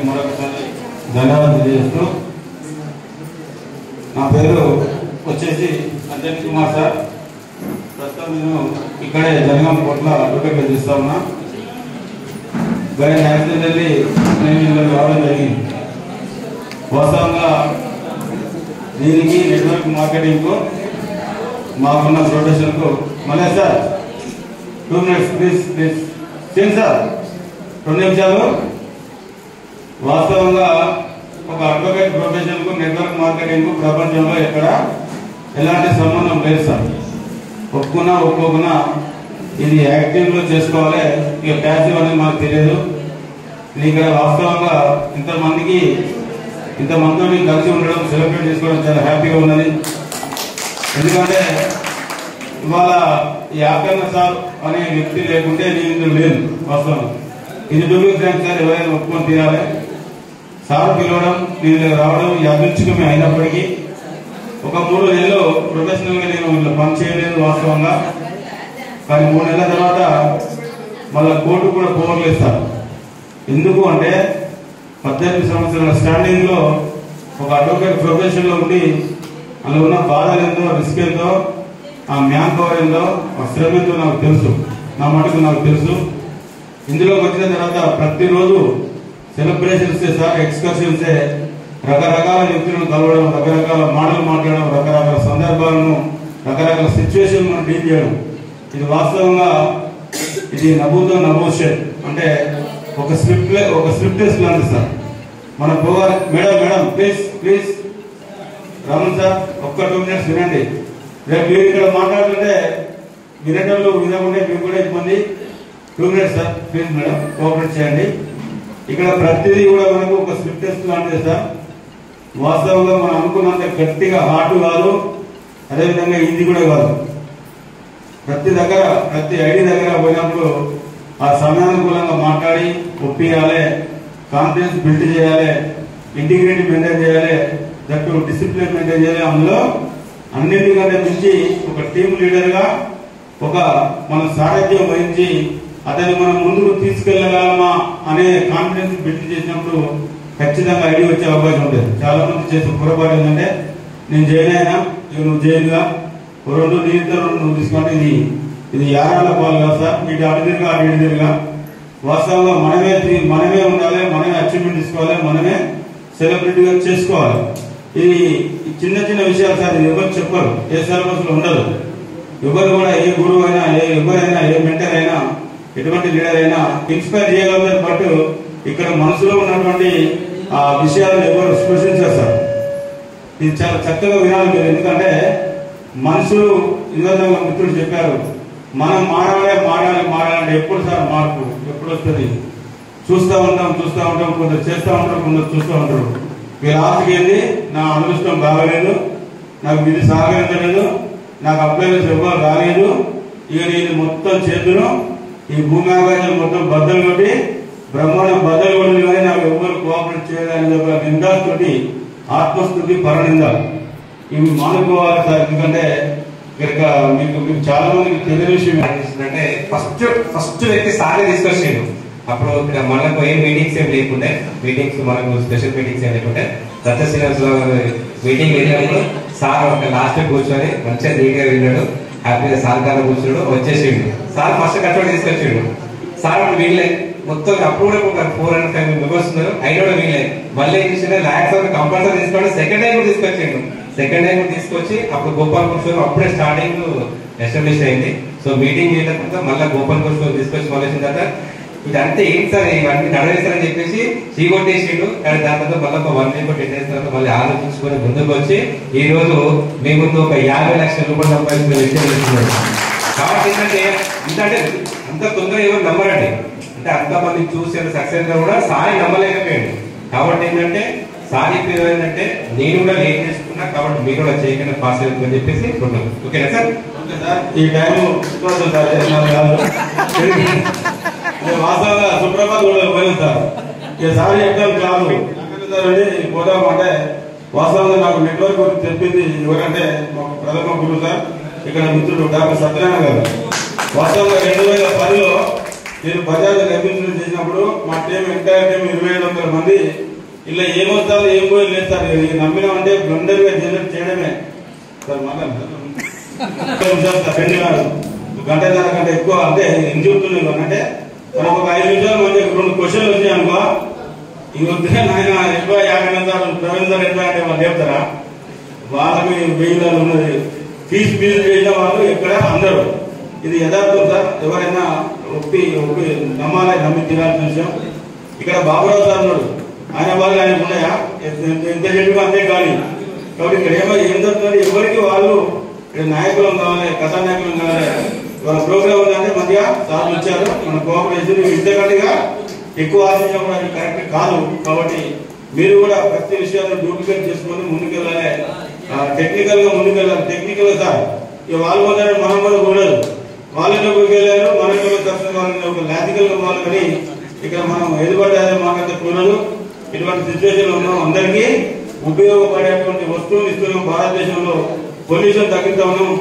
మరొకసారి ధన్యవాదాలు తెలియజేస్తూ నా పేరు వచ్చేసి అంజన్ కుమార్ సార్. ప్రస్తుతం నేను ఇక్కడే జనగాం కోట్ల అడ్వకేట్ చేస్తా ఉన్నా. గైడ్ యాక్సిడెంటల్లీ నేను ఇలా రావడం జరిగింది. వాస్తవంగా దీనికి నెట్వర్క్ మార్కెటింగ్కు మాకున్న ప్రొఫెషన్కు మళ్ళీ సార్ 2 minutes ప్లీజ్ చేయండి సార్, 2 నిమిషాలు. వాస్తవంగా ఒక అడ్వకేట్ ప్రొఫెషన్కు నెట్వర్క్ మార్కెటింగ్కు ప్రపంచంలో ఎక్కడ ఎలాంటి సంబంధం లేదు సార్. ఒప్పుకున్నా ఒప్పుకోకున్నా ఇది యాక్టివ్లో చేసుకోవాలి, ఇక ప్యాసివ్ అనేది మాకు తెలియదు. ఇది ఇక్కడ వాస్తవంగా ఇంతమందితో కలిసి ఉండడం, సెలబ్రేట్ చేసుకోవడం చాలా హ్యాపీగా ఉన్నది. ఎందుకంటే ఇవాళ ఈ యాకన్న సార్ అనే వ్యక్తి లేకుంటే నేను లేదు. వాస్తవం ఇది డూబింగ్ ఫ్రెండ్స్ సార్ ఎవరైనా ఒప్పుకొని తీరాలి. సార్ పిలవడం, నేను రావడం యాదృచ్ఛికమే అయినప్పటికీ ఒక 3 నెలలు ప్రొఫెషనల్గా నేను ఇలా పని చేయలేదు వాస్తవంగా. కానీ 3 నెలల తర్వాత మళ్ళీ కోర్టు కూడా పోవట్లేదు సార్. ఎందుకు అంటే 18 సంవత్సరాల స్టాండింగ్లో ఒక అడ్వకేట్ ప్రొఫెషన్లో ఉండి అందులో ఉన్న బాధలు ఏందో, రిస్క్ ఏందో, ఆ మ్యాన్ పవర్ ఏందో, ఆ శ్రమ ఏందో నాకు తెలుసు, నా మటుకు నాకు తెలుసు. ఇందులోకి వచ్చిన తర్వాత ప్రతిరోజు సెలబ్రేషన్సే సార్, ఎక్స్కర్షన్సే, రకరకాల వ్యక్తులను కలవడం, రకరకాల మాటలు మాట్లాడడం, రకరకాల సందర్భాలను, రకరకాల సిచ్యువేషన్ మనం డీల్ చేయడం. ఇది వాస్తవంగా ఇది నభూతో నభూషత్ అంటే ఒక స్క్రిప్ట్ లాంటి సార్. మన పోవాలి. మేడం ప్లీజ్ రమణ్ సార్, ఒక్క 2 minutes వినండి. రేపు మీరు ఇక్కడ మాట్లాడుతుంటే వినేటోళ్ళు వినకుంటే మీకు కూడా ఇబ్బంది. 2 minutes sir, please madam cooperate చేయండి. ఇక్కడ ప్రతిదీ కూడా మనకు ఒక స్క్రిప్ట్ టెస్ట్ లాంటిది సార్. వాస్తవంగా మనం అనుకున్నంత గట్టిగా హార్ట్ కాదు, అదేవిధంగా ఇది కూడా కాదు. ప్రతి ఐడి దగ్గర పోయినప్పుడు ఆ సమయానుకూలంగా మాట్లాడి ఒప్పియాలి, కాన్ఫిడెన్స్ బిల్డ్ చేయాలి, ఇంటిగ్రిటీ మెయింటైన్ చేయాలి, దట్టు డిసిప్లిన్ మెయింటైన్ చేయాలి. అందులో అన్నింటికంటే మించి ఒక టీమ్ లీడర్గా మన సారథ్యం వహించి అతన్ని మనం ముందుకు తీసుకెళ్లగలమా అనే కాన్ఫిడెన్స్ బిల్డ్ చేసినప్పుడు ఖచ్చితంగా ఐడి వచ్చే అవకాశం ఉంటుంది. చాలా మంది చేసే పొరపాటు ఏంటంటే నేను జైన్ అయినా ఇక నువ్వు జైలుగా 2 నీతో 2 నువ్వు తీసుకుంటే ఇది యారాల పాలు కాదు సార్. ఇటు అడిదిరిగా అటు ఇడిదిరిగా వాస్తవంగా మనమే ఉండాలి, మనమే అచీవ్మెంట్ తీసుకోవాలి, మనమే సెలబ్రిటీగా చేసుకోవాలి. ఇది చిన్న విషయాలు సార్. ఇది ఎవరు చెప్పరు, ఏ సిలబస్ లో ఉండదు. ఎవరు కూడా ఏ గురువు అయినా, ఎవరైనా, ఏ మెంటర్ అయినా, ఎటువంటి లీడర్ అయినా ఇన్స్పైర్ చేయగలుగుతారు. బట్ ఇక్కడ మనసులో ఉన్నటువంటి ఆ విషయాలను ఎవరు స్పృశించారు సార్. ఇది చాలా చక్కగా వినాలి మీరు. ఎందుకంటే మనుషులు ఇందులో మిత్రులు చెప్పారు, మనం మారాలంటే ఎప్పుడు సార్ మార్పు ఎప్పుడు వస్తుంది? చూస్తూ ఉంటాం, కొందరు చేస్తూ ఉంటారు, కొందరు చూస్తూ ఉంటారు. వీళ్ళ ఆస్తికి ఏంది, నా అదృష్టం బాగలేదు, నాకు విధి సహకరించలేదు, నాకు అప్లైనెస్ ఎవరు రాలేదు, ఇక నేను మొత్తం చేతును ఈ భూమి ఆకాశం మొత్తం బద్దలు కొట్టి బ్రహ్మాండం బద్దలు కొట్టి కానీ నాకు ఎవరు కోఆపరేట్ చేయాలని ఒక నిందాస్తోటి ఆత్మస్థుతి పరనింద ఇవి మానుకోవాలి సార్. ఎందుకంటే ఇక్కడ మీకు చాలా మందికి తెలియని విషయం అంటే ఫస్ట్ వ్యక్తి సారే తీసుకొచ్చిండు. అప్పుడు మనకు ఏం మీటింగ్స్ ఏం లేకుంటే, మనకు స్పెషల్ మీటింగ్స్ ఏం లేకుంటే దత్త శ్రీనివాస మీటింగ్ వెళ్ళినప్పుడు సార్ ఒక లాస్ట్ కూర్చొని మంచిగా నీట్గా విన్నాడు, హ్యాపీగా సార్ గారు కూర్చున్నాడు, వచ్చేసిండు. సార్ ఫస్ట్ కట్టోడు తీసుకొచ్చిండు. సార్ వీళ్ళే మొత్తం అప్పుడు కూడా ఒక 405 మెంబర్స్ ఉన్నారు, అయినా కూడా వీళ్ళే మళ్ళీ ఏం చేసిన ల్యాక్స్ కంపల్సరీ తీసుకోండి. సెకండ్ టైం కూడా తీసుకొచ్చిండు. తీసుకొచ్చి అప్పుడు గోపాల్ కూర్చొని అప్పుడే స్టార్టింగ్ ఎస్టాబ్లిష్ అయింది. సో మీటింగ్ చేయకుండా మళ్ళీ గోపాల్ కూర్చొని తీసుకొచ్చి మళ్ళీ తర్వాత ఇదంతా ఏంటి సార్, ఇవన్నీ నడవేస్తారని చెప్పేసి చీకొట్టేసిండు. కానీ దాని తర్వాత మళ్ళీ ఒక 1 week 10 days తర్వాత మళ్ళీ ఆలోచించుకొని ముందుకు వచ్చి ఈ రోజు మీ ముందు ఒక 50 లక్షల రూపాయలు సంపాదించిన వ్యక్తి చేస్తున్నాడు. కాబట్టి ఏంటంటే అంత తొందరగా ఎవరు నమ్మరండి. అంటే అంతమంది చూసి సక్సెస్ గా కూడా సారి నమ్మలేకపోయాడు. కాబట్టి ఏంటంటే సారి పేరు ఏంటంటే నేను కూడా లేట్ చేసుకున్నా, కాబట్టి మీరు కూడా చేయకుండా పాస్ అవుతుందని చెప్పేసి అనుకుంటున్నాను. ఓకేనా సార్? Okay sir. ఈ టైం వాస్తవంగా సుప్రభాత్ కూడా పోయింది సార్. ఈసారి ఎగ్జామ్ కాదు పోదాం అంటే వాస్తవంగా నాకు నెట్వర్క్ గురించి చెప్పింది ఎవరంటే మాకు ప్రథమ గురువు సార్, ఇక్కడ మిత్రుడు డాక్టర్ సత్యనారాయణ గారు. వాస్తవంగా 2010లో నేను బజాజ్ లైఫ్ ఇన్సూరెన్స్ చేసినప్పుడు మా టీం ఎంటైర్ టీం 2500 మంది ఇలా ఏమొస్తారు ఏం పోయి లేదు సార్. నమ్మినామంటే బ్లండర్ గా చేయడమే సార్. గంటన్నర కంటే ఎక్కువ అంటే ఏం చెప్తున్నాను అంటే మనకు ఒక 5 నిమిషాలు మంచి 2 క్వశ్చన్లు వచ్చాయి అనుకో, ఈ వద్దే నాయన 50 సార్ ప్రవీణ్ సార్ ఎట్లా అంటే వాళ్ళు చెప్తారా? వాళ్ళకి 1000 ఉన్నది ఫీజు చేసిన వాళ్ళు ఎక్కడ అందరూ. ఇది యథార్థం సార్. ఎవరైనా ఒప్పి నమ్మాలి, నమ్మి తినాల్సిన విషయం. ఇక్కడ బాబురావు సార్ ఉన్నాడు, ఆయన వాళ్ళు ఆయనకు ఉన్నాయా? ఎంత చెప్పినా అంతే కానీ. కాబట్టి ఇక్కడ ఏం జరుగుతుంది, ఎవరికి వాళ్ళు ఇక్కడ నాయకులం కావాలి, కథానాయకులం కావాలి. వాళ్ళ ప్రోగ్రామ్ ఉందంటే మంచిగా సార్లు వచ్చారు, మన కోఆపరేషన్ ఇంతకంటేగా ఎక్కువ ఆశించడం కూడా కరెక్ట్ కాదు. కాబట్టి మీరు కూడా ప్రతి విషయాన్ని డూప్లికేట్ చేసుకొని ముందుకెళ్ళాలి, టెక్నికల్ గా ముందుకెళ్ళాలి. టెక్నికల్ గా సార్ ఇక వాళ్ళు పోతారు, మనం కూడా కూడదు. వాళ్ళలో వెళ్ళారు, మన ఒక లాజికల్ గా పోవాలి. కానీ ఇక్కడ మనం ఎదుగుబడ్డారే మాకంత కూడదు. ఇటువంటి సిచ్యువేషన్ లో ఉన్నాం. అందరికీ ఉపయోగపడేటువంటి వస్తువులు ఇస్తున్నాం. భారతదేశంలో పొల్యూషన్ తగ్గిస్తా ఉన్నాం.